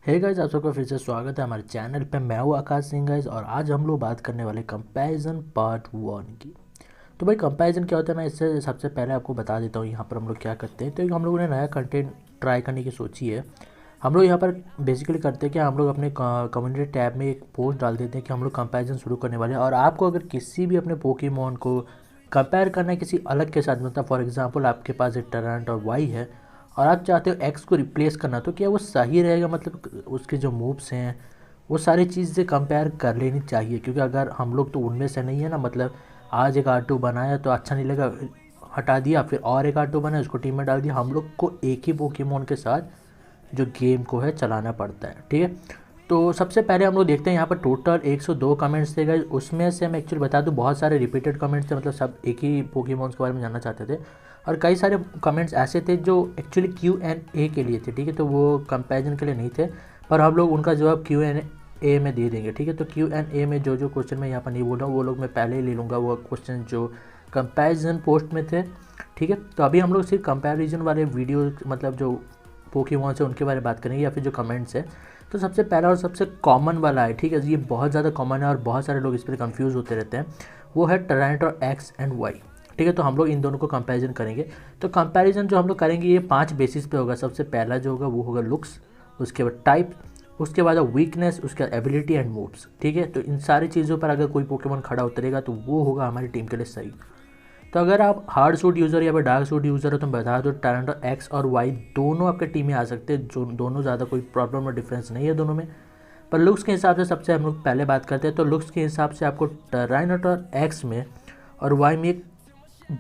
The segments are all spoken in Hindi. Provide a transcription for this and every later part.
हे गाइस, आप सबका फिर से स्वागत है हमारे चैनल पे। मैं हूँ आकाश सिंह गाइस, और आज हम लोग बात करने वाले कंपैरिजन पार्ट 1 की। तो भाई कंपैरिजन क्या होता है, मैं इससे सबसे पहले आपको बता देता हूँ यहाँ पर हम लोग क्या करते हैं। तो एक हम लोगों ने नया कंटेंट ट्राई करने की सोची है। हम लोग यहाँ पर बेसिकली करते हैं कि हम लोग अपने कम्युनिटी टैब में एक पोस्ट डाल देते हैं कि हम लोग कंपैरिजन शुरू करने वाले हैं। और आपको अगर किसी भी अपने पोकेमॉन को कंपेयर करना है किसी अलग के साथ, मतलब फॉर एग्जांपल आपके पास एक टरेंट और वाई है और आप चाहते हो एक्स को रिप्लेस करना, तो क्या वो सही रहेगा? मतलब उसके जो मूव्स हैं वो सारी चीज़ें कंपेयर कर लेनी चाहिए, क्योंकि अगर हम लोग तो उनमें से नहीं है ना। मतलब आज एक R2 बनाया तो अच्छा नहीं लगा, हटा दिया, फिर और एक R2 बनाया उसको टीम में डाल दिया। हम लोग को एक ही पोकेमोन के साथ जो गेम को है चलाना पड़ता है, ठीक है। तो सबसे पहले हम लोग देखते हैं यहाँ पर टोटल 102 कमेंट्स थे गाइस। उसमें से मैं एक्चुअली बता दूँ बहुत सारे रिपीटेड कमेंट्स थे, मतलब सब एक ही पोकेमॉन्स के बारे में जानना चाहते थे। और कई सारे कमेंट्स ऐसे थे जो एक्चुअली Q&A के लिए थे, ठीक है, तो वो कंपैरिजन के लिए नहीं थे। पर हम लोग उनका जवाब Q&A में दे देंगे, ठीक है। तो Q&A में जो जो क्वेश्चन मैं यहाँ पर नहीं बोल रहा हूँ वो लोग मैं पहले ही ले लूँगा, वो क्वेश्चन जो कंपैरिजन पोस्ट में थे, ठीक है। तो अभी हम लोग सिर्फ कंपैरिजन वाले वीडियो, मतलब जो पोकेमॉन से उनके बारे में बात करेंगे या फिर जो कमेंट्स है। तो सबसे पहला और सबसे कॉमन वाला है, ठीक है, ये बहुत ज़्यादा कॉमन है और बहुत सारे लोग इस पर कंफ्यूज होते रहते हैं। वो है टरेंट एक्स एंड वाई, ठीक है। तो हम लोग इन दोनों को कंपैरिजन करेंगे। तो कंपैरिजन जो हम लोग करेंगे ये 5 बेसिस पे होगा। सबसे पहला जो होगा वो होगा लुक्स, उसके बाद टाइप, उसके बाद वीकनेस, उसके बाद एबिलिटी एंड मूव्स, ठीक है। तो इन सारी चीज़ों पर अगर कोई पोकेमॉन खड़ा उतरेगा तो वो होगा हमारी टीम के लिए सही। तो अगर आप हार्ड सूट यूज़र या फिर डार्क सूट यूज़र हो तो मैं बता दो टरेंट एक्स और वाई दोनों आपके टीम में आ सकते हैं, जो दोनों ज़्यादा कोई प्रॉब्लम और डिफरेंस नहीं है दोनों में। पर लुक्स के हिसाब से सबसे हम लोग पहले बात करते हैं। तो लुक्स के हिसाब से आपको टरेंट और एक्स में और वाई में एक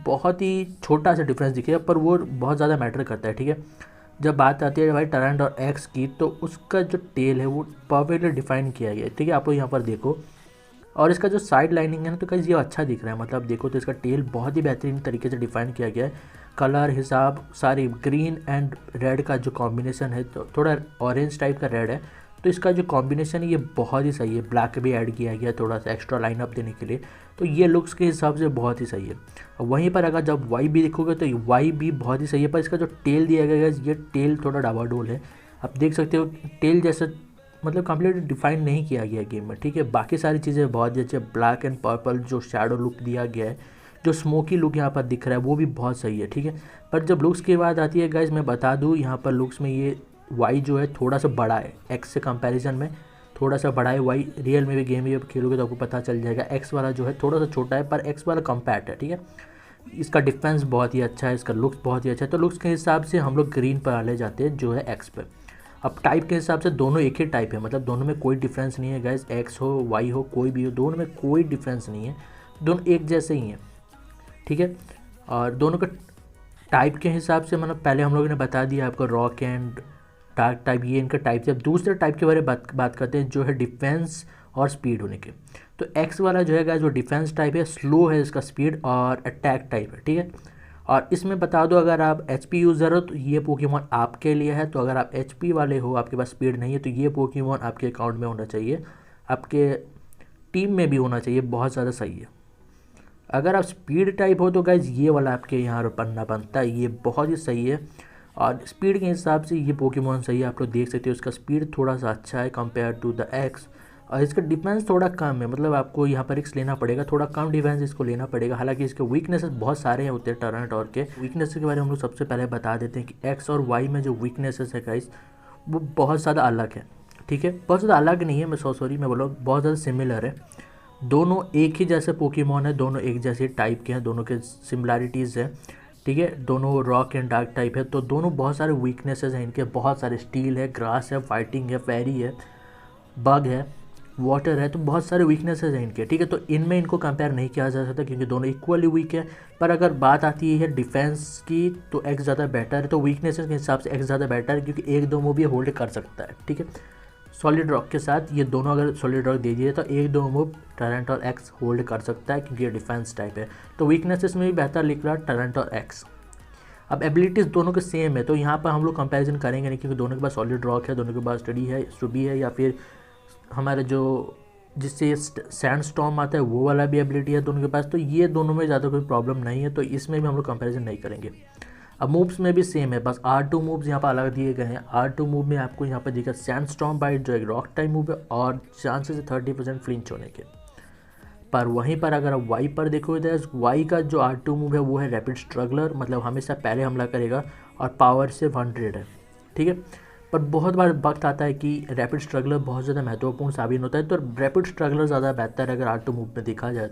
बहुत ही छोटा सा डिफरेंस दिखेगा, पर वो बहुत ज़्यादा मैटर करता है, ठीक है। जब बात आती है भाई टरेंट और एक्स की, तो उसका जो टेल है वो परफेक्टली डिफाइन किया गया है, ठीक है। आप लोग यहाँ पर देखो, और इसका जो साइड लाइनिंग है ना, तो कहीं ये अच्छा दिख रहा है। मतलब देखो तो इसका टेल बहुत ही बेहतरीन तरीके से डिफाइन किया गया है। कलर हिसाब सारी ग्रीन एंड रेड का जो कॉम्बिनेशन है, तो थोड़ा ऑरेंज टाइप का रेड है, तो इसका जो कॉम्बिनेशन है ये बहुत ही सही है। ब्लैक भी ऐड किया गया थोड़ा सा एक्स्ट्रा लाइनअप देने के लिए, तो ये लुक्स के हिसाब से बहुत ही सही है। और वहीं पर अगर जब वाई भी देखोगे तो वाई भी बहुत ही सही है, पर इसका जो टेल दिया गया है ये टेल थोड़ा डावाडोल है। आप देख सकते हो टेल जैसा मतलब कंप्लीटली डिफाइन नहीं किया गया गेम में, ठीक है। बाकी सारी चीज़ें बहुत ही अच्छी है। ब्लैक एंड पर्पल जो शैडो लुक दिया गया है, जो स्मोकी लुक यहाँ पर दिख रहा है वो भी बहुत सही है, ठीक है। पर जब लुक्स की बात आती है गाइज, मैं बता दूँ यहाँ पर लुक्स में ये वाई जो है थोड़ा सा बड़ा है एक्स से कंपैरिजन में, थोड़ा सा बड़ा है वाई। रियल में भी गेम ये खेलोगे तो आपको पता चल जाएगा। एक्स वाला जो है थोड़ा सा छोटा है, पर एक्स वाला कम्पैक्ट है, ठीक है। इसका डिफेंस बहुत ही अच्छा है, इसका लुक्स बहुत ही अच्छा है। तो लुक्स के हिसाब से हम लोग ग्रीन पर आने जाते हैं जो है एक्स पर। अब टाइप के हिसाब से दोनों एक ही टाइप है, मतलब दोनों में कोई डिफरेंस नहीं है गाइज। एक्स हो वाई हो कोई भी हो, दोनों में कोई डिफरेंस नहीं है, दोनों एक जैसे ही हैं, ठीक है। और दोनों का टाइप के हिसाब से मतलब पहले हम लोगों ने बता दिया आपको रॉक एंड डार्क टाइप, ये इनका टाइप है। अब दूसरे टाइप के बारे में बात करते हैं जो है डिफेंस और स्पीड होने के। तो एक्स वाला जो है गाइज वो डिफेंस टाइप है, स्लो है इसका स्पीड, और अटैक टाइप है, ठीक है। और इसमें बता दो अगर आप HP यूज़र हो तो ये पोकेमॉन आपके लिए है। तो अगर आप HP वाले हो, आपके पास स्पीड नहीं है, तो ये पोकेमॉन आपके अकाउंट में होना चाहिए, आपके टीम में भी होना चाहिए, बहुत ज़्यादा सही है। अगर आप स्पीड टाइप हो तो गाइज ये वाला आपके यहाँ पर पन्ना बनता है, ये बहुत ही सही है। और स्पीड के हिसाब से ये पोकेमॉन सही है, आप लोग देख सकते हो इसका स्पीड थोड़ा सा अच्छा है कंपेयर टू द एक्स। और इसका डिफेंस थोड़ा कम है, मतलब आपको यहाँ पर रिस्क लेना पड़ेगा, थोड़ा कम डिफेंस इसको लेना पड़ेगा। हालांकि इसके वीकनेसेस बहुत सारे हैं होते हैं टरेंट और के। वीकनेस के बारे में हम लोग सबसे पहले बता देते हैं कि एक्स और वाई में जो वीकनेसेस है गाइस वो बहुत ज़्यादा अलग है, ठीक है। बहुत ज़्यादा अलग नहीं है, मैं सॉरी मैं बोला बहुत ज़्यादा सिमिलर है। दोनों एक ही जैसे पोकेमॉन है, दोनों एक जैसे टाइप के हैं, दोनों के सिमिलैरिटीज़ है, ठीक है। दोनों रॉक एंड डार्क टाइप है, तो दोनों बहुत सारे वीकनेसेस हैं इनके, बहुत सारे स्टील है, ग्रास है, फाइटिंग है, फेरी है, बग है, वाटर है, तो बहुत सारे वीकनेसेस हैं इनके, ठीक है। तो इनमें इनको कंपेयर नहीं किया जा सकता क्योंकि दोनों इक्वली वीक है। पर अगर बात आती है डिफेंस की तो एक्स ज़्यादा बेटर है, तो वीकनेसेस के हिसाब से एक्स ज़्यादा बेटर है क्योंकि एक दो मूव ये होल्ड कर सकता है, ठीक है। सॉलिड रॉक के साथ ये दोनों अगर सॉलिड रॉक दे दिए तो एक दो मूव टरेंट और एक्स होल्ड कर सकता है क्योंकि ये डिफेंस टाइप है। तो वीकनेसेस में भी बेहतर लिख रहा है टरेंट और एक्स। अब एबिलिटीज़ दोनों के सेम है, तो यहाँ पर हम लोग कंपैरिजन करेंगे नहीं क्योंकि दोनों के पास सॉलिड रॉक है, दोनों के पास स्टडी है, स्टूबी है, या फिर हमारे जो जिससे सैंड स्टॉर्म आता है वो वाला भी एबिलिटी है दोनों के पास। तो ये दोनों में ज़्यादा कोई प्रॉब्लम नहीं है, तो इसमें भी हम लोग कंपैरिजन नहीं करेंगे। अब मूव्स में भी सेम है, बस R2 मूव्स यहाँ पर अलग दिए गए हैं। R2 मूव में आपको यहाँ पर दिखा सैंडस्टॉर्म बाइट जो एक रॉक टाइप मूव है और चांसेस है 30% फ्लिंच होने के। पर वहीं पर अगर आप वाई पर देखोगे तो वाई का जो R2 मूव है वो है रैपिड स्ट्रगलर, मतलब हमेशा पहले हमला करेगा और पावर से 100 है, ठीक है। पर बहुत बार वक्त आता है कि रैपिड स्ट्रगलर बहुत ज़्यादा महत्वपूर्ण साबित होता है, तो रैपिड स्ट्रगलर ज़्यादा बेहतर है अगर R2 मूव में देखा जाए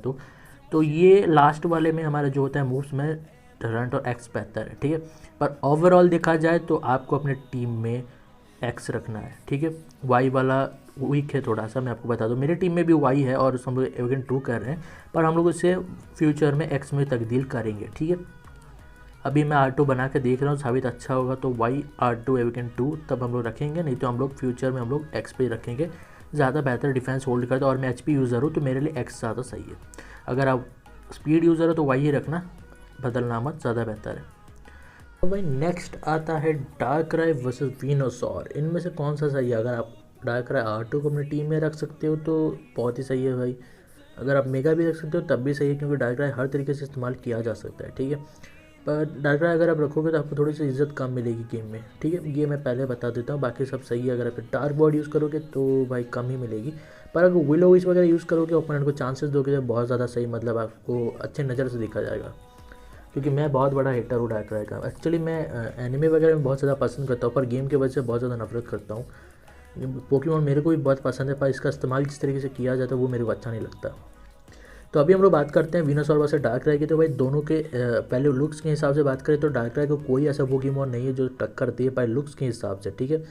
तो ये लास्ट वाले में हमारा जो होता है मूव्स में टोरंटो एक्स बेहतर है, ठीक है। पर ओवरऑल देखा जाए तो आपको अपने टीम में एक्स रखना है, ठीक है। वाई वाला वीक है थोड़ा सा, मैं आपको बता दूं मेरे टीम में भी वाई है और हम लोग एवेगन 2 कर रहे हैं, पर हम लोग इसे फ्यूचर में एक्स में तब्दील करेंगे, ठीक है। अभी मैं R2 बना के देख रहा हूँ, साबित अच्छा होगा तो वाई R2 एवेगन 2 तब हम लोग रखेंगे, नहीं तो हम लोग फ्यूचर में हम लोग एक्स पे रखेंगे। ज़्यादा बेहतर डिफेंस होल्ड करता है और मैं HP यूज़र हूँ तो मेरे लिए एक्स ज़्यादा सही है। अगर आप स्पीड यूज़र हो तो वाई ही रखना, बदलना मत, ज़्यादा बेहतर है। तो भाई नेक्स्ट आता है डार्कराय वर्सेस वीनोसॉर। इनमें से कौन सा सही है? अगर आप डार्कराय R2 को अपनी टीम में रख सकते हो तो बहुत ही सही है भाई। अगर आप मेगा भी रख सकते हो तब भी सही है, क्योंकि डार्कराय हर तरीके से इस्तेमाल किया जा सकता है, ठीक है। पर डार्कराय अगर आप रखोगे तो आपको थोड़ी सी इज्जत कम मिलेगी गेम में, ठीक है, ये मैं पहले बता देता हूँ। बाकी सब सही है। अगर आप डार्क बॉर्ड यूज़ करोगे तो भाई कम ही मिलेगी, पर अगर विलो विश वगैरह यूज़ करोगे, ओपोनेंट को चांसेस दोगे तो बहुत ज़्यादा सही, मतलब आपको अच्छे नज़र से देखा जाएगा। क्योंकि मैं बहुत बड़ा हेटर हूँ डार्कराय का। एक्चुअली मैं एनिमे वगैरह में बहुत ज़्यादा पसंद करता हूँ, पर गेम की वजह से बहुत ज़्यादा नफरत करता हूँ। पोकेमॉन मेरे को भी बहुत पसंद है, पर इसका इस्तेमाल जिस तरीके से किया जाता है वो मेरे को अच्छा नहीं लगता। तो अभी हम लोग बात करते हैं वीनोसॉर वर्सेस डार्कराय की। तो भाई दोनों के पहले लुक्स के हिसाब से बात करें तो डार्कराय को कोई ऐसा पोकेमॉन नहीं है जो टक्कर दे पाए लुक्स के हिसाब से, ठीक है।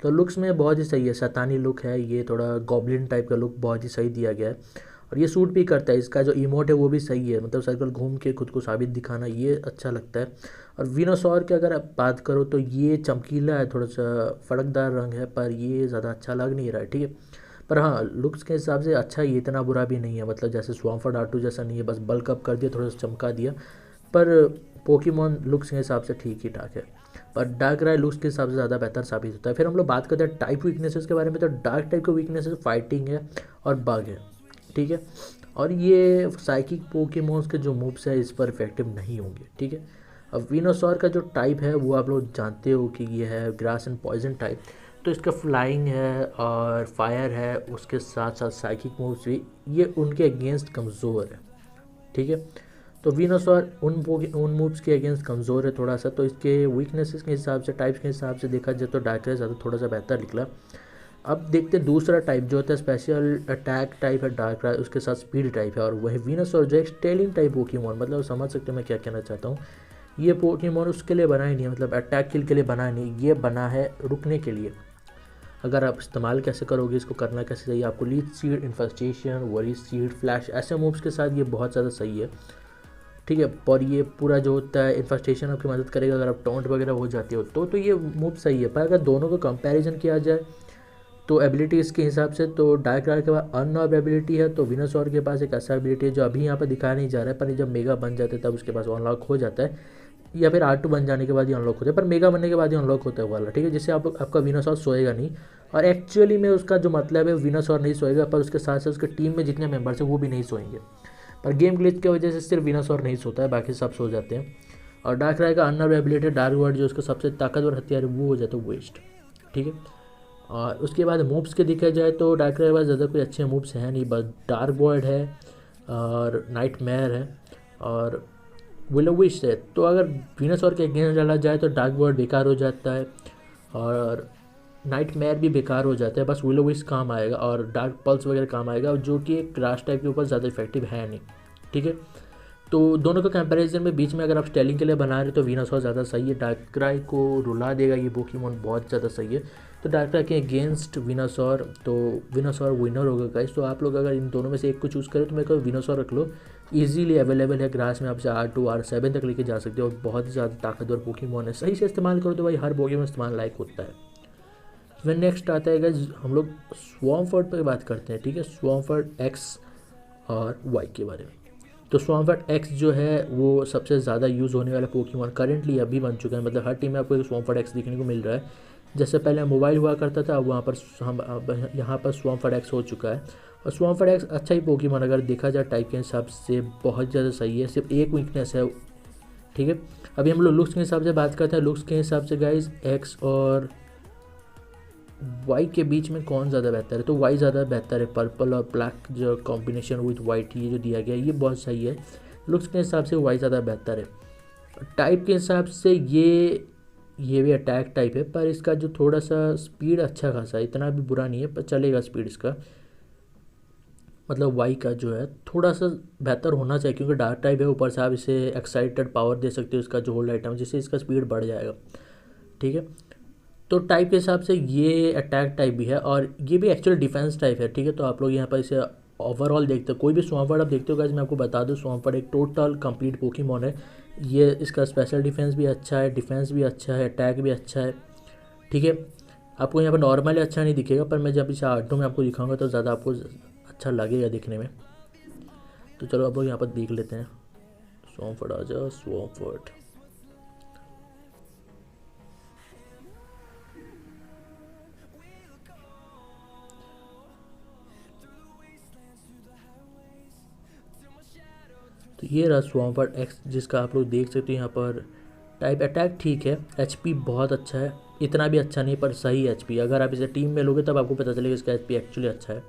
तो लुक्स में बहुत ही सही है, शैतानी लुक है, ये थोड़ा गॉब्लिन टाइप का लुक बहुत ही सही दिया गया है और ये सूट भी करता है। इसका जो इमोट है वो भी सही है, मतलब सर्कल घूम के खुद को साबित दिखाना, ये अच्छा लगता है। और वीनोसॉर की अगर आप बात करो तो ये चमकीला है, थोड़ा सा फड़कदार रंग है, पर ये ज़्यादा अच्छा लग नहीं रहा है, ठीक है। पर हाँ लुक्स के हिसाब से अच्छा ही, इतना बुरा भी नहीं है, मतलब जैसे स्वाम्फर्ड R2 जैसा नहीं है, बस बल्क अप कर दिया, थोड़ा सा चमका दिया। पर पोकेमॉन लुक्स के हिसाब से ठीक ही ठाक है, पर डार्कराय लुक्स के हिसाब से ज़्यादा बेहतर साबित होता है। फिर हम लोग बात करते हैं टाइप वीकनेसेस के बारे में। तो डार्क टाइप का वीकनेसेस फाइटिंग है और बग है, ठीक है। और ये साइकिक पोकेमॉन्स के जो मूव्स है इस पर इफेक्टिव नहीं होंगे, ठीक है। अब वीनोसॉर का जो टाइप है वो आप लोग जानते हो कि ये है ग्रास एंड पॉइजन टाइप, तो इसका फ्लाइंग है और फायर है, उसके साथ साथ साइकिक मूव्स भी, ये उनके अगेंस्ट कमज़ोर है, ठीक है। तो वीनोसॉर उन मूव्स के अगेंस्ट कमज़ोर है थोड़ा सा, तो इसके वीकनेसेस के हिसाब से, टाइप्स के हिसाब से देखा जाए तो डार्कराय ज़्यादा थोड़ा सा बेहतर निकला। अब देखते हैं दूसरा टाइप जो होता है स्पेशल अटैक टाइप है डार्कराय, उसके साथ स्पीड टाइप है, और वही वीनोसॉर जो एक स्टेलिंग टाइप पोकेमॉन, मतलब समझ सकते हो मैं क्या कहना चाहता हूँ। ये पोकेमॉन उसके लिए बना ही नहीं है, मतलब अटैक किल के लिए बना ही नहीं, ये बना है रुकने के लिए। अगर आप इस्तेमाल कैसे करोगे, इसको करना कैसे चाहिए आपको, leech seed, infestation, worry seed, flash, ऐसे मूव्स के साथ ये बहुत ज़्यादा सही है, ठीक है। और ये पूरा जो होता है इन्फेस्टेशन आपकी मदद करेगा अगर आप टॉन्ट वगैरह हो जाती हो तो ये मूव सही है। पर अगर दोनों का कंपैरिजन किया जाए तो एबिलिटीज़ के हिसाब से तो डार्कराय के पास अनऑब एबिलिटी है, तो वीनोसॉर के पास एक ऐसा एबिलिटी है जो अभी यहाँ पर दिखाया नहीं जा रहा है, पर जब मेगा बन जाते हैं तब उसके पास अनलॉक हो जाता है, या फिर R2 बन जाने के बाद ही अनलॉक होता है, पर मेगा बनने के बाद ही अनलॉक होता है वाला, ठीक है। जिससे आपका वीनोसॉर सोएगा नहीं, और एक्चुअली में उसका जो मतलब है वीनोसॉर नहीं सोएगा, पर उसके साथ साथ उसके टीम में जितने मेंबर्स हैं वो भी नहीं सोएंगे। पर गेम ग्लिच की वजह से सिर्फ वीनोसॉर नहीं सोता है, बाकी सब सो जाते हैं। और डार्कराय का अनऑब एबिलिटी डार्क वर्ड जो उसका सबसे ताकतवर हथियार है वो हो जाता है वेस्ट, ठीक है। और उसके बाद मूव्स के देखा जाए तो डार्कराय के पास ज़्यादा कोई अच्छे मूव्स हैं नहीं, बस डार्क बॉयड है और नाइटमेयर है और विलो विश है। तो अगर वीनोसॉर के अगेंस्ट डाला जाए तो डार्क बॉयड बेकार हो जाता है और नाइटमेयर भी बेकार हो जाता है, बस विलो विश काम आएगा और डार्क पल्स वगैरह काम आएगा, जो कि एक ग्रास टाइप के ऊपर ज़्यादा इफेक्टिव है नहीं, ठीक है। तो दोनों के कंपैरिजन में बीच में अगर आप स्टेलिंग के लिए बना रहे हो तो वीनोसॉर ज़्यादा सही है, डार्कराय को रुला देगा ये पोकेमॉन, बहुत ज़्यादा सही है। तो डार्कराय के अगेंस्ट वीनोसॉर, तो वीनोसॉर विनर होगा गाइस। तो आप लोग अगर इन दोनों में से एक को चूज़ करें तो मेरे को वीनोसॉर रख लो, इजीली अवेलेबल है ग्रास में, आप R2 R7 तक लेके जा सकते हो, और बहुत ही ज़्यादा ताकतवर पोकेमॉन है, सही से इस्तेमाल करो तो भाई हर पोकेमॉन इस्तेमाल लायक होता है। फिर नेक्स्ट आता है गाइस हम लोग स्वाम्फर्ड पर बात करते हैं, ठीक है, स्वाम्फर्ड X और Y के बारे में। तो स्वाम्फर्ड X जो है वो सबसे ज़्यादा यूज़ होने वाला पोकेमॉन करेंटली अभी बन चुका है, मतलब हर टीम में आपको स्वाम्फर्ड X देखने को मिल रहा है। जैसे पहले मोबाइल हुआ करता था, अब वहाँ पर हम यहाँ पर स्वाम्फर्ड X हो चुका है। और स्वाम्फर्ड X अच्छा ही पोकेमॉन अगर देखा जाए टाइप के हिसाब से बहुत ज़्यादा सही है, सिर्फ एक वीकनेस है, ठीक है। अभी हम लोग लुक्स के हिसाब से बात करते हैं। लुक्स के हिसाब से गाइज एक्स और वाई के बीच में कौन ज़्यादा बेहतर है, तो वाई ज़्यादा बेहतर है। पर्पल और ब्लैक जो कॉम्बिनेशन विथ वाइट ये जो दिया गया है ये बहुत सही है। लुक्स के हिसाब से वाई ज़्यादा बेहतर है। टाइप के हिसाब से ये भी अटैक टाइप है, पर इसका जो थोड़ा सा स्पीड अच्छा खासा है, इतना भी बुरा नहीं है पर चलेगा स्पीड इसका। मतलब वाई का जो है थोड़ा सा बेहतर होना चाहिए क्योंकि डार्क टाइप है, ऊपर से आप इसे एक्साइटेड पावर दे सकते हो इसका जो होल्ड आइटम, जिससे इसका स्पीड बढ़ जाएगा, ठीक है। तो टाइप के हिसाब से ये अटैक टाइप भी है और ये भी एक्चुअल डिफेंस टाइप है, ठीक है। तो आप लोग यहाँ पर इसे ओवरऑल देखते हो, कोई भी स्वाम्पर्ड आप देखते हो गाइस, मैं आपको बता दूँ स्वाम्पर्ड एक टोटल कंप्लीट पोकेमॉन है। ये इसका स्पेशल डिफेंस भी अच्छा है, डिफेंस भी अच्छा है, अटैक भी अच्छा है, ठीक है। आपको यहाँ पर नॉर्मली अच्छा नहीं दिखेगा, पर मैं जब इसे आर्टो में आपको दिखाऊंगा तो ज़्यादा आपको अच्छा लगेगा दिखने में। तो चलो आप लोग यहाँ पर देख लेते हैं। स्वाम्पर्ड आ जाओ, स्वाम्पर्ड। तो ये रहा स्वाम्पर्ड एक्स, जिसका आप लोग देख सकते हो यहाँ पर। टाइप अटैक ठीक है, एचपी बहुत अच्छा है, इतना भी अच्छा नहीं पर सही एचपी। अगर आप इसे टीम में लोगे तब आपको पता चलेगा इसका एचपी एक्चुअली अच्छा है।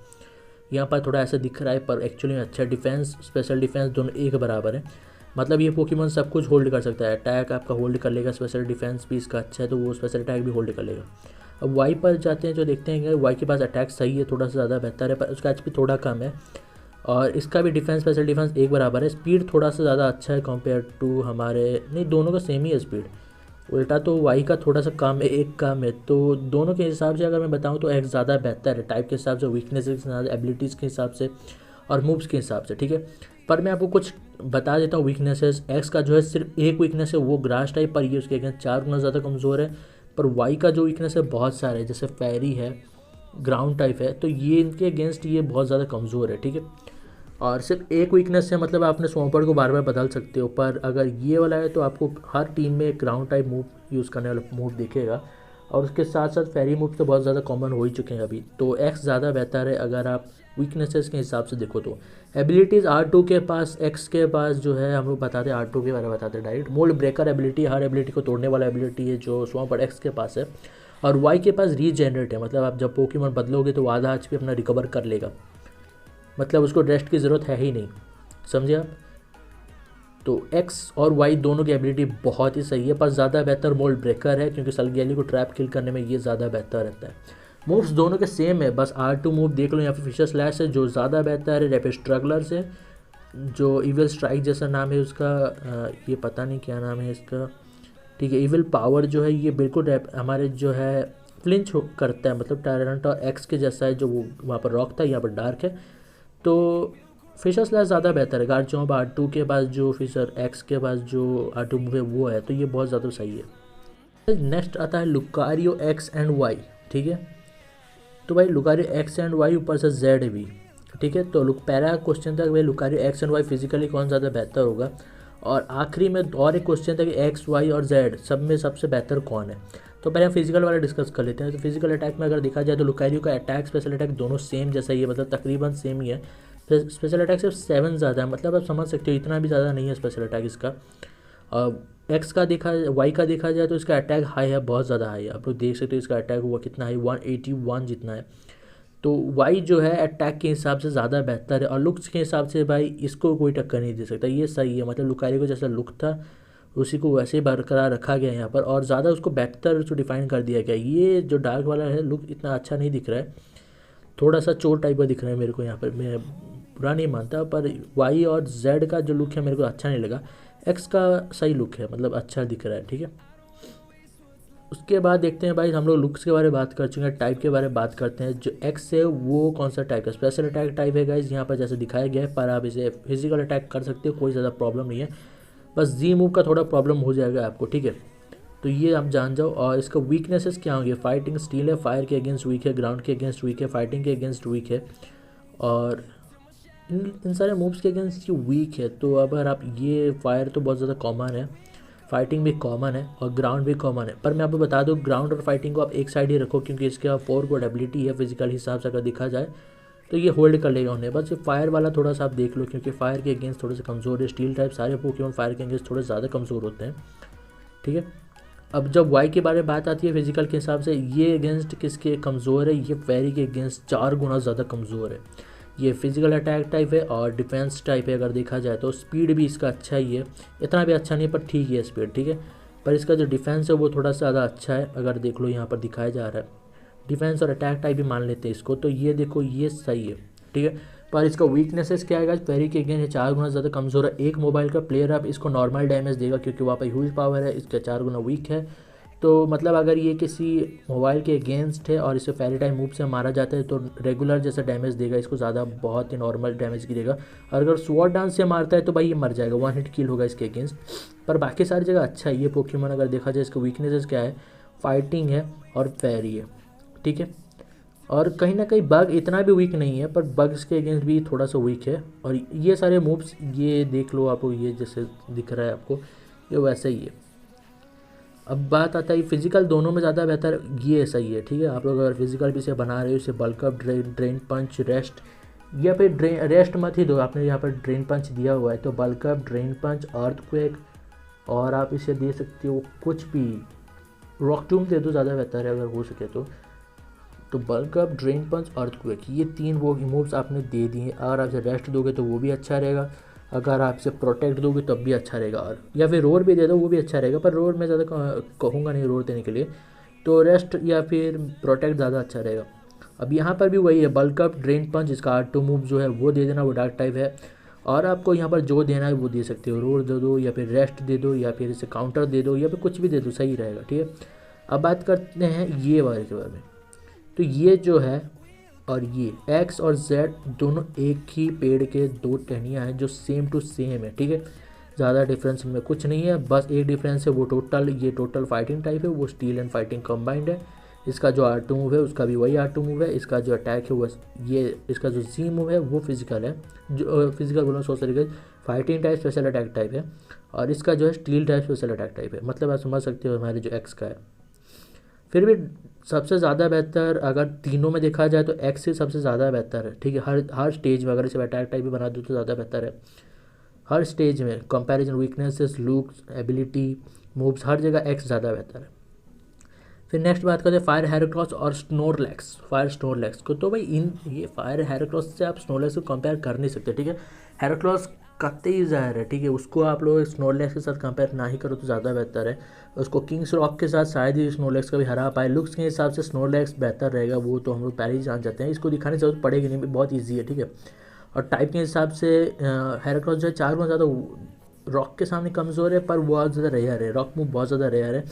यहाँ पर थोड़ा ऐसा दिख रहा है पर एक्चुअली में अच्छा है। डिफेंस स्पेशल डिफेंस दोनों एक बराबर है, मतलब ये पोकेमॉन सब कुछ होल्ड कर सकता है। अटैक आपका होल्ड कर लेगा, स्पेशल डिफेंस भी इसका अच्छा है तो वो स्पेशल अटैक भी होल्ड कर लेगा। अब वाई पर जाते हैं, जो देखते हैं कि वाई के पास अटैक सही है, थोड़ा सा ज़्यादा बेहतर है, पर उसका एचपी थोड़ा कम है और इसका भी डिफेंस स्पेशल डिफेंस एक बराबर है। स्पीड थोड़ा सा ज़्यादा अच्छा है कंपेयर टू हमारे, नहीं दोनों का सेम ही है स्पीड, उल्टा तो वाई का थोड़ा सा कम है, एक कम है। तो दोनों के हिसाब से अगर मैं बताऊं तो एक्स ज़्यादा बेहतर है टाइप के हिसाब से, वीकनेस के हिसाब से, एबिलिटीज़ के हिसाब से और मूव्स के हिसाब से, ठीक है। पर मैं आपको कुछ बता देता हूँ वीकनेसेस। एक्स का जो है सिर्फ एक वीकनेस है वो ग्रास टाइप, पर ये उसके अगेंस्ट 4 गुना ज़्यादा कमज़ोर है। पर वाई का जो वीकनेस है बहुत सारे, जैसे फेरी है, ग्राउंड टाइप है, तो ये इनके अगेंस्ट ये बहुत ज़्यादा कमज़ोर है, ठीक है। और सिर्फ एक वीकनेस है, मतलब आपने स्वाम्पर्ड को बार बार बदल सकते हो, पर अगर ये वाला है तो आपको हर टीम में ग्राउंड टाइप मूव यूज़ करने वाला मूव दिखेगा। और उसके साथ साथ फेरी मूव तो बहुत ज़्यादा कॉमन हो ही चुके हैं अभी, तो एक्स ज़्यादा बेहतर है अगर आप वीकनेसेस के हिसाब से देखो तो। एबिलिटीज़ R2 के पास, एक्स के पास जो है, हम लोग बताते हैं R2 के बारे में बताते हैं डायरेक्ट। मोल्ड ब्रेकर एबिलिटी, हर एबिलिटी को तोड़ने वाला एबिलिटी है जो स्वाम्पर्ड एक्स के पास है। और वाई के पास रीजेनरेट है, मतलब आप जब पोकेमॉन बदलोगे तो आधा एचपी अपना रिकवर कर लेगा, मतलब उसको रेस्ट की ज़रूरत है ही नहीं, समझे आप। तो एक्स और वाई दोनों की एबिलिटी बहुत ही सही है, पर ज़्यादा बेहतर मोल्ड ब्रेकर है क्योंकि सलगैली को ट्रैप किल करने में ये ज़्यादा बेहतर रहता है। मूव्स दोनों के सेम है, बस R2 मूव देख लो, या फिर फिशर स्लैश है जो ज़्यादा बेहतर है रैपिड स्ट्रगलर से, जो इविल स्ट्राइक जैसा नाम है उसका, ये पता नहीं क्या नाम है इसका, ठीक है। इविल पावर जो है ये बिल्कुल हमारे जो है फ्लिंच करता है, मतलब टायरेंट और एक्स के जैसा है, जो वो वहाँ पर रॉक था यहाँ पर डार्क है। तो फिशर स्लैश ज़्यादा बेहतर है। गार्चॉम्प R2 के पास जो फिशर एक्स के पास जो R2 मूव है वो है, तो ये बहुत ज़्यादा सही है। नेक्स्ट आता है लुकारियो एक्स एंड वाई, ठीक है। तो भाई लुकारियो एक्स एंड वाई ऊपर से जेड भी, ठीक है। तो पहला क्वेश्चन था कि भाई Lucario X and Y physically कौन ज़्यादा बेहतर होगा, और आखिरी में और एक क्वेश्चन था कि एक्स वाई और जेड सब में सबसे बेहतर कौन है। तो पहले हम फिजिकल वाला डिस्कस कर लेते हैं। तो फिजिकल अटैक में अगर देखा जाए तो लुकारियो का अटैक स्पेशल अटैक दोनों सेम जैसा ही है, मतलब तकरीबन सेम ही है। स्पेशल अटैक सिर्फ 7 ज़्यादा है, मतलब आप समझ सकते हो इतना भी ज़्यादा नहीं है स्पेशल अटैक इसका। एक्स का देखा, वाई का देखा जाए तो इसका अटैक हाई है, बहुत ज़्यादा हाई है। आप लोग देख सकते हो इसका अटैक हुआ कितना है, 181 जितना है। तो वाई जो है अटैक के हिसाब से ज़्यादा बेहतर है, और लुक्स के हिसाब से भाई इसको कोई टक्कर नहीं दे सकता, ये सही है। मतलब लुकारियो को जैसा लुक था उसी को वैसे ही बरकरार रखा गया है यहाँ पर, और ज़्यादा उसको बेहतर उसको डिफाइन कर दिया गया। ये जो डार्क वाला है लुक इतना अच्छा नहीं दिख रहा है, थोड़ा सा चोर टाइप का दिख रहा है मेरे को यहाँ पर, मैं बुरा नहीं मानता, पर वाई और जेड का जो लुक है मेरे को अच्छा नहीं लगा। एक्स का सही लुक है, मतलब अच्छा दिख रहा है, ठीक है। उसके बाद देखते हैं भाई, हम लोग लुक्स के बारे में बात कर चुके हैं, टाइप के बारे में बात करते हैं। जो एक्स है वो कौन सा टाइप है, स्पेशल अटैक टाइप है गाइज यहाँ पर जैसे दिखाया गया है, पर आप इसे फिजिकल अटैक कर सकते हो, कोई ज़्यादा प्रॉब्लम नहीं है। बस जी मूव का थोड़ा प्रॉब्लम हो जाएगा आपको, ठीक है। तो ये आप जान जाओ। और इसका वीकनेसेस क्या होंगे, फाइटिंग स्टील है, फायर के अगेंस्ट वीक है, ग्राउंड के अगेंस्ट वीक है, फाइटिंग के अगेंस्ट वीक है, और इन सारे मूव्स के अगेंस्ट ये वीक है। तो अगर आप ये फायर तो बहुत ज़्यादा कॉमन है, फाइटिंग भी कॉमन है और ग्राउंड भी कॉमन है। पर मैं आपको बता दूं ग्राउंड और फाइटिंग को आप एक साइड ही रखो, क्योंकि इसके 4 कोड एबिलिटी है फिजिकल हिसाब से अगर देखा जाए तो ये होल्ड कर लेगा उन्हें। बस ये फायर वाला थोड़ा सा आप देख लो, क्योंकि फायर के अगेंस्ट थोड़े से कमज़ोर है। स्टील टाइप सारे पोकेमॉन फायर के अगेंस्ट थोड़े ज़्यादा कमज़ोर होते हैं, ठीक है। अब जब वाई के बारे में बात आती है फिजिकल के हिसाब से, ये अगेंस्ट किसके कमज़ोर है, ये फेरी के अगेंस्ट 4 गुना ज़्यादा कमज़ोर है। ये फिजिकल अटैक टाइप है और डिफेंस टाइप है। अगर देखा जाए तो स्पीड भी इसका अच्छा ही है, इतना भी अच्छा नहीं पर ठीक है स्पीड, ठीक है। पर इसका जो डिफेंस है वो थोड़ा सा ज़्यादा अच्छा है। अगर देख लो यहाँ पर दिखाया जा रहा है डिफेंस और अटैक टाइप भी मान लेते हैं इसको, तो ये देखो ये सही है, ठीक है। पर इसका वीकनेसेस क्या है, फेरी के अगेंस्ट 4 गुना ज़्यादा कमज़ोर है। एक मोबाइल का प्लेयर आप इसको नॉर्मल डैमेज देगा क्योंकि वहाँ पर ह्यूज पावर है, इसका 4 गुना वीक है। तो मतलब अगर ये किसी मोबाइल के अगेंस्ट है और इसे फेरी टाइप मूव से मारा जाता है तो रेगुलर जैसा डैमेज देगा इसको, ज़्यादा बहुत ही नॉर्मल डैमेज गिरेगा। और अगर स्वॉर्ड डांस से मारता है तो भाई ये मर जाएगा, 1 हिट किल होगा इसके अगेंस्ट। पर बाकी सारी जगह अच्छा है ये पोकेमॉन। अगर देखा जाए इसका वीकनेसेस क्या है, फाइटिंग है और फेरी है, ठीक है। और कहीं ना कहीं बग इतना भी वीक नहीं है, पर बग्स के अगेंस्ट भी थोड़ा सा वीक है। और ये सारे मूव्स ये देख लो आपको, ये जैसे दिख रहा है आपको ये वैसा ही है। अब बात आता है फिजिकल दोनों में ज़्यादा बेहतर ये सही है, ठीक है। आप लोग अगर फिजिकल भी से बना रहे हो, इसे बल्क अप, ड्रेन पंच, रेस्ट, या फिर रेस्ट मत ही दो, आपने यहाँ पर ड्रेन पंच दिया हुआ है तो बल्क अप, ड्रेन पंच, अर्थक्वेक, और आप इसे दे सकते हो कुछ भी, रॉक टूम दे दो ज़्यादा बेहतर है अगर हो सके तो बल्क अप, ड्रेन पंच, अर्थक्वेक, ये 3 वो मूव्स आपने दे दिए। अगर आप इसे रेस्ट दोगे तो वो भी अच्छा रहेगा, अगर आप इसे प्रोटेक्ट दोगे तब भी अच्छा रहेगा, और या फिर रोर भी दे दो वो भी अच्छा रहेगा। पर रोर मैं ज़्यादा कहूँगा नहीं रोर देने के लिए, तो रेस्ट या फिर प्रोटेक्ट ज़्यादा अच्छा रहेगा। अब यहाँ पर भी वही है, बल्क अप, ड्रेन पंच, इसका R2 मूव जो है वो दे देना, वो डार्क टाइप है। और आपको यहाँ पर जो देना है वो दे सकते हो, रोर दे दो या फिर रेस्ट दे दो या फिर इसे काउंटर दे दो या फिर कुछ भी दे दो, सही रहेगा, ठीक है। अब बात करते हैं ये वाले के बारे में। तो ये जो है और ये एक्स और जेड दोनों एक ही पेड़ के 2 टहनियाँ हैं जो सेम टू सेम है, ठीक है। ज़्यादा डिफरेंस इनमें कुछ नहीं है, बस एक डिफरेंस है वो ये टोटल फाइटिंग टाइप है, वो स्टील एंड फाइटिंग कंबाइंड है। इसका जो R2 मूव है उसका भी वही R2 मूव है। इसका जो अटैक है वो ये, इसका जो Z मूव है वो फिजिकल है, जो फिजिकल बोलना सोच तरीके fighting type special attack type है, और इसका जो है steel type special attack type है। मतलब आप समझ सकते हो हमारे जो एक्स का है। फिर भी सबसे ज़्यादा बेहतर अगर तीनों में देखा जाए तो एक्स ही सबसे ज़्यादा बेहतर है, ठीक है। हर स्टेज में अगर इसे अटैक टाइप भी बना दो तो ज़्यादा बेहतर है। हर स्टेज में comparison, weaknesses, looks, ability, moves, हर जगह एक्स ज़्यादा बेहतर है। फिर नेक्स्ट बात करते हैं फायर हेराक्रोस और स्नोरलैक्स, फायर स्नोरलैक्स को। तो भाई ये फायर हेराक्रोस से आप स्नोरलैक्स को कंपेयर कर नहीं सकते, ठीक है। हेराक्रोस कतई ज़ाहिर है, ठीक है, उसको आप लोग स्नोरलैक्स के साथ कंपेयर ना ही करो तो ज़्यादा बेहतर है। उसको किंग्स रॉक के साथ शायद ही स्नोरलैक्स का भी हरा पाए। लुक्स के हिसाब से स्नोरलैक्स बेहतर रहेगा, वो तो हम लोग पहले ही जान जाते हैं, इसको दिखाने की जरूरत पड़ेगी नहीं, बहुत ईजी है, ठीक है। और टाइप के हिसाब से हेराक्रोस जो है 4 गुना ज़्यादा रॉक के सामने कमज़ोर है, पर बहुत ज़्यादा रेयर है, रॉक मूव बहुत ज़्यादा रेयर है।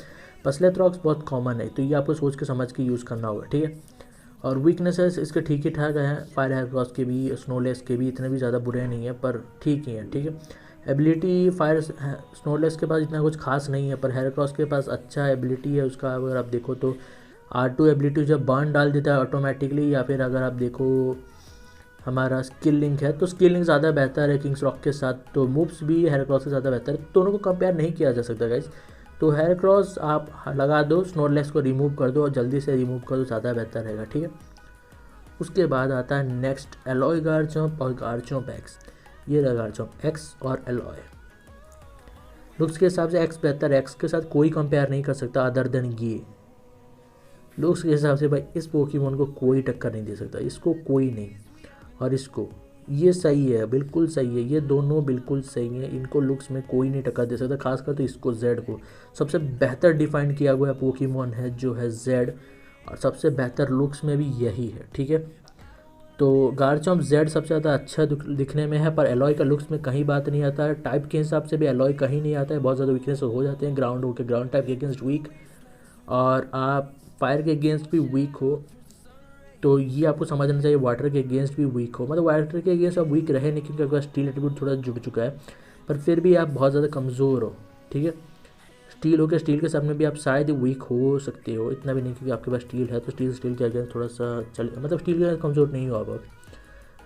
पसलेट रॉक्स बहुत कॉमन है, तो ये आपको सोच के समझ के यूज़ करना होगा, ठीक है। और वीकनेसेस इसके ठीक ही ठाक हैं, फायर हेराक्रोस के भी, स्नोरलैक्स के भी इतने भी ज़्यादा बुरे नहीं है, पर ठीक ही हैं, ठीक है। एबिलिटी फायर स्नोरलैक्स के पास इतना कुछ खास नहीं है, पर हेराक्रोस के पास अच्छा एबिलिटी है उसका। अगर आप देखो तो R2 एबिलिटी जब बर्न डाल देता है ऑटोमेटिकली, या फिर अगर आप देखो हमारा स्किल लिंक है तो स्किल लिंक ज़्यादा बेहतर है किंग्स रॉक के साथ, तो मूव्स भी हेराक्रोस से ज़्यादा बेहतर है। दोनों को कंपेयर नहीं किया जा सकता गाइस। तो हेराक्रोस आप लगा दो, स्नोरलैक्स को रिमूव कर दो और जल्दी से रिमूव कर दो, ज़्यादा बेहतर रहेगा, ठीक है। उसके बाद आता है नेक्स्ट एलॉय गार्चम्प और गार्चम्प एक्स। ये रहा गार्चम्प एक्स और एलॉय। लुक्स के हिसाब से एक्स बेहतर है, एक्स के साथ कोई कंपेयर नहीं कर सकता अदर देन ये। लुक्स के हिसाब से भाई इस पोकेमॉन को कोई टक्कर नहीं दे सकता, इसको कोई नहीं। और इसको ये सही है, बिल्कुल सही है, ये दोनों बिल्कुल सही है, इनको लुक्स में कोई नहीं टक्कर दे सकता। खासकर तो इसको जेड को सबसे बेहतर डिफाइन किया हुआ पोकेमॉन है जो है जेड, और सबसे बेहतर लुक्स में भी यही है, ठीक है। तो गार्चम्प जेड सबसे ज़्यादा अच्छा दिखने में है, पर एलॉय का लुक्स में कहीं बात नहीं आता है। टाइप के हिसाब से भी एलॉय कहीं नहीं आता है, बहुत ज़्यादा वीकनेस हो जाते हैं, ग्राउंड हो के ग्राउंड टाइप के अगेंस्ट वीक, और आप फायर के अगेंस्ट भी वीक हो, तो ये आपको समझना चाहिए वाटर के अगेंस्ट भी वीक हो। मतलब वाटर के अगेंस्ट आप वीक रहे नहीं, क्योंकि आपका स्टील एट्रीब्यूट थोड़ा जुड़ चुका है, पर फिर भी आप बहुत ज़्यादा कमज़ोर हो, ठीक है। स्टील हो के स्टील के सामने भी आप शायद वीक हो सकते हो, इतना भी नहीं, क्योंकि आपके पास स्टील है तो स्टील के अगेंस्ट थोड़ा सा मतलब स्टील के अगेंस्ट कमज़ोर नहीं हो आप।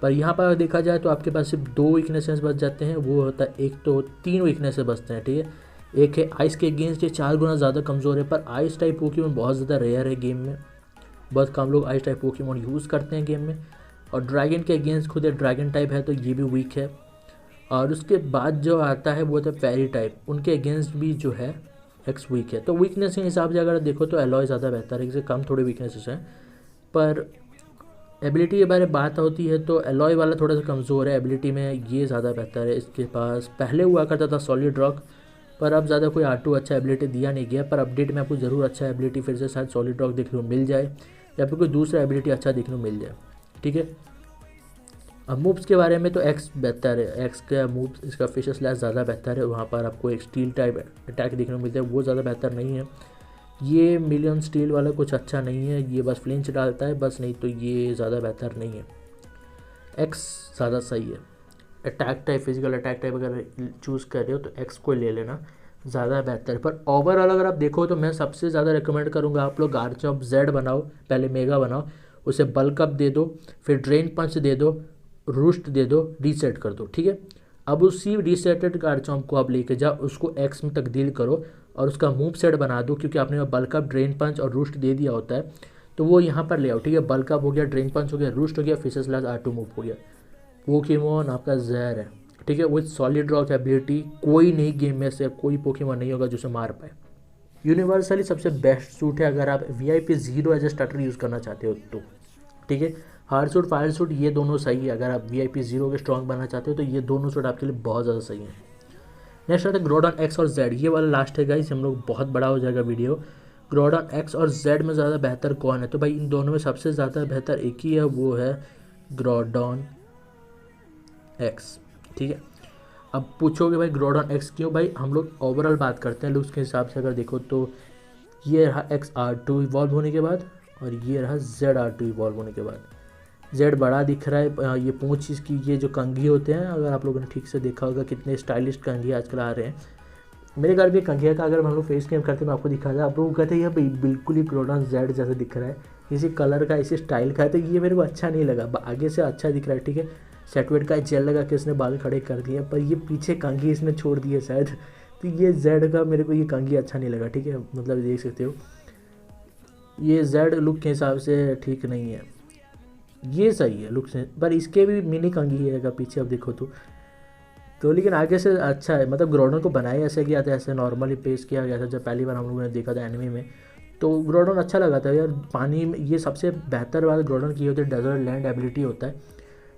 पर यहाँ पर देखा जाए तो आपके पास सिर्फ 2 वीकनेसेस बच जाते हैं, वो होता है एक तो 3 वीकनेसेस बचते हैं, ठीक है। एक है आइस के अगेंस्ट, ये 4 गुना ज़्यादा कमज़ोर है, पर आइस टाइप पोकेमॉन बहुत ज़्यादा रेयर है गेम में, बहुत कम लोग आइस टाइप पोकेमॉन यूज़ करते हैं गेम में। और ड्रैगन के अगेंस्ट खुद एक ड्रैगन टाइप है तो ये भी वीक है। और उसके बाद जो आता है वो होता है फेरी टाइप, उनके अगेंस्ट भी जो है एक्स वीक है। तो वीकनेस के हिसाब से अगर देखो तो एलॉय ज़्यादा बेहतर है, इससे कम थोड़े वीकनेसेस हैं। पर एबिलिटी के बारे में बात होती है तो एलॉय वाला थोड़ा सा कमज़ोर है एबिलिटी में, ये ज़्यादा बेहतर है। इसके पास पहले हुआ करता था सॉलिड रॉक, पर अब ज़्यादा कोई R2 अच्छा एबिलिटी दिया नहीं गया। पर अपडेट में आपको ज़रूर अच्छा एबिलिटी फिर से शायद सॉलिड रॉक देखने को मिल जाए या फिर कोई दूसरा एबिलिटी अच्छा देखने को मिल जाए, ठीक है। अब मूव्स के बारे में तो एक्स बेहतर है, एक्स का मूव्स इसका फिशर स्लैश ज़्यादा बेहतर है। वहाँ पर आपको एक स्टील टाइप अटैक देखने को मिलता है, वो ज़्यादा बेहतर नहीं है। ये मिलियन स्टील वाला कुछ अच्छा नहीं है, ये बस फ्लिंच डालता है बस, नहीं तो ये ज़्यादा बेहतर नहीं है। एक्स ज़्यादा सही है। Attack type, physical attack type अगर चूज़ कर रहे हो तो एक्स को ले लेना, ज़्यादा बेहतर है। पर ओवरऑल अगर आप देखो तो मैं सबसे ज़्यादा रिकमेंड करूँगा आप लोग गार्चम्प जेड बनाओ, पहले मेगा बनाओ, उसे बल्क अप दे दो, फिर ड्रेन पंच दे दो, रूस्ट दे दो, रीसेट कर दो, ठीक है। अब उसी रीसेटेड गार्चम्प को आप लेके जाओ, उसको एक्स में तब्दील करो और उसका मूव सेट बना दो, क्योंकि आपने बल्क अप, ड्रेन पंच और रूस्ट दे दिया होता है, तो वो यहाँ पर ले आओ, ठीक है। बल्क अप हो गया, ड्रेन पंच हो गया, रूस्ट हो गया, फिशर स्लैश R2 मूव हो गया। पोकेमॉन आपका जहर है, ठीक है। विथ सॉलिड रॉक एबिलिटी कोई नहीं गेम में से कोई पोकेमॉन नहीं होगा जो उसे मार पाए। यूनिवर्सली सबसे बेस्ट सूट है अगर आप VIP 0 as a starter use करना चाहते हो तो, ठीक है। हार्ड सूट, फायर सूट ये दोनों सही है, अगर आप VIP 0 के स्ट्रॉन्ग बनना चाहते हो तो ये दोनों सूट आपके लिए बहुत ज़्यादा सही है। नेक्स्ट आता है ग्रोडॉन एक्स और जेड, ये वाला लास्ट है गाइस, हम लोग बहुत बड़ा हो जाएगा वीडियो। ग्रोडॉन एक्स और जेड में ज़्यादा बेहतर कौन है, तो भाई इन दोनों में सबसे ज़्यादा बेहतर एक ही है, वो है ग्रोडॉन एक्स, ठीक है। अब पूछोगे भाई ग्रोडॉन एक्स क्यों, भाई हम लोग ओवरऑल बात करते हैं लुक्स के हिसाब से। अगर देखो तो ये रहा XR2 इवॉल्व होने के बाद और ये रहा ZR2 इवॉल्व होने के बाद। जेड बड़ा दिख रहा है, ये पूंछ इसकी, ये जो कंघी होते हैं अगर आप लोगों ने ठीक से देखा होगा कितने स्टाइलिश कंघी आजकल आ रहे हैं। मेरे घर भी कंघिया का अगर हम लोग फेस क्रीम करते मैं आपको दिखा था, आप लोग कहते हैं ये बिल्कुल ही ग्रोडॉन जेड जैसा दिख रहा है, इसी कलर का इसी स्टाइल का है, तो ये मेरे को अच्छा नहीं लगा। आगे से अच्छा दिख रहा है, ठीक है। सेटवेट का जेल लगा के इसने बाल खड़े कर दिए, पर ये पीछे कंघी इसने छोड़ दी है शायद, तो ये जेड का मेरे को ये कंघी अच्छा नहीं लगा, ठीक है। मतलब देख सकते हो ये जेड लुक के हिसाब से ठीक नहीं है, ये सही है लुक से, पर इसके भी मिनी कंघी है पीछे अब देखो तो लेकिन आगे से अच्छा है। मतलब ग्रोडॉन को बनाया ऐसे किया था, ऐसे नॉर्मली पेश किया गया था जब पहली बार हम लोगों ने देखा था एनिमे में, तो ग्रोडॉन अच्छा लगा था यार। पानी में ये सबसे बेहतर बात ग्रोडॉन की होती है, डेजर्ट लैंड एबिलिटी होता है,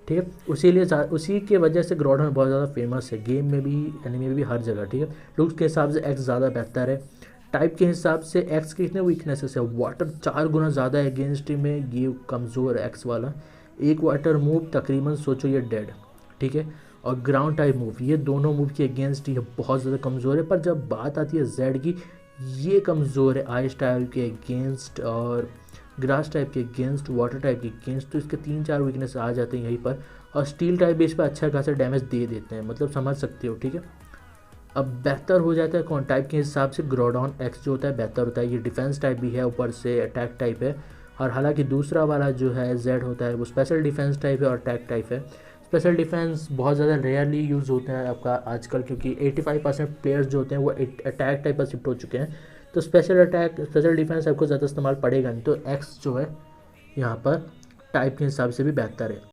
ठीक है। उसी के वजह से ग्रोडॉन बहुत ज़्यादा फेमस है गेम में भी, एनिमे में भी, हर जगह, ठीक है। लुक्स के हिसाब से एक्स ज़्यादा बेहतर है। टाइप के हिसाब से एक्स के कितने वीकनेसेस है, वाटर 4 गुना ज़्यादा है अगेंस्ट में, ये कमज़ोर है एक्स वाला। एक वाटर मूव तकरीबन सोचो ये डेड, ठीक है। और ग्राउंड टाइप मूव, ये दोनों मूव के अगेंस्ट ये बहुत ज़्यादा कमज़ोर है। पर जब बात आती है जेड की, ये कमज़ोर है आइस टाइप के अगेंस्ट और ग्रास टाइप के अगेंस्ट, वाटर टाइप के अगेंस्ट, तो इसके 3-4 वीकनेस आ जाते हैं यहीं पर। और स्टील टाइप भी इस पर अच्छा खासा डैमेज दे देते हैं, मतलब समझ सकते हो, ठीक है। अब बेहतर हो जाता है कौन, टाइप के हिसाब से ग्रोडॉन एक्स जो होता है बेहतर होता है। ये डिफेंस टाइप भी है, ऊपर से अटैक टाइप है। और हालांकि दूसरा वाला जो है जेड होता है वो स्पेशल डिफेंस टाइप है और अटैक टाइप है। स्पेशल डिफेंस बहुत ज़्यादा रेयरली यूज़ होता है आपका आजकल, क्योंकि 85% प्लेयर्स जो होते हैं वो अटैक टाइप पर शिफ्ट हो चुके हैं, तो स्पेशल डिफेंस आपको ज़्यादा इस्तेमाल पड़ेगा नहीं। तो एक्स जो है यहाँ पर टाइप के हिसाब से भी बेहतर है।